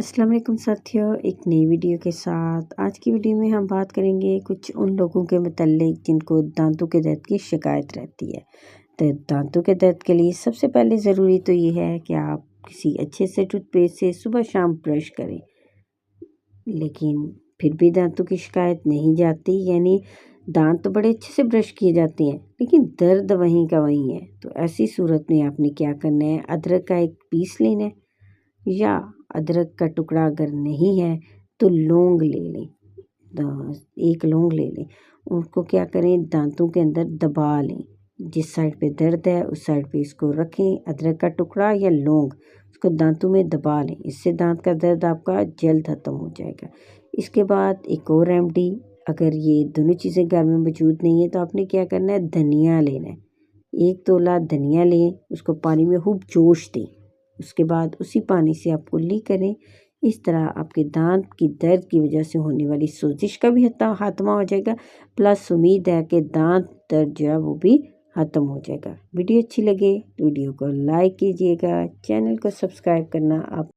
अस्सलाम वालेकुम साथियों, एक नई वीडियो के साथ। आज की वीडियो में हम बात करेंगे कुछ उन लोगों के मुताल्लिक जिनको दांतों के दर्द की शिकायत रहती है। तो दांतों के दर्द के लिए सबसे पहले ज़रूरी तो ये है कि आप किसी अच्छे से टूथपेस्ट से सुबह शाम ब्रश करें, लेकिन फिर भी दांतों की शिकायत नहीं जाती, यानी दांत तो बड़े अच्छे से ब्रश किए जाते हैं लेकिन दर्द वहीं का वहीं है। तो ऐसी सूरत में आपने क्या करना है, अदरक का एक पीस लेना है, या अदरक का टुकड़ा अगर नहीं है तो लौंग ले लें। एक लौंग ले लें, उनको क्या करें, दांतों के अंदर दबा लें। जिस साइड पे दर्द है उस साइड पे इसको रखें, अदरक का टुकड़ा या लौंग, उसको दांतों में दबा लें। इससे दांत का दर्द आपका जल्द खत्म हो जाएगा। इसके बाद एक और रेमेडी, अगर ये दोनों चीज़ें घर में मौजूद नहीं है तो आपने क्या करना है, धनिया लेना है। 1 तोला धनिया लें, उसको पानी में खूब जोश दें। उसके बाद उसी पानी से आप कुल्ली करें। इस तरह आपके दांत की दर्द की वजह से होने वाली सोजिश का भी खात्मा हो जाएगा, प्लस उम्मीद है कि दांत दर्द जो है वो भी ख़त्म हो जाएगा। वीडियो अच्छी लगे तो वीडियो को लाइक कीजिएगा, चैनल को सब्सक्राइब करना आप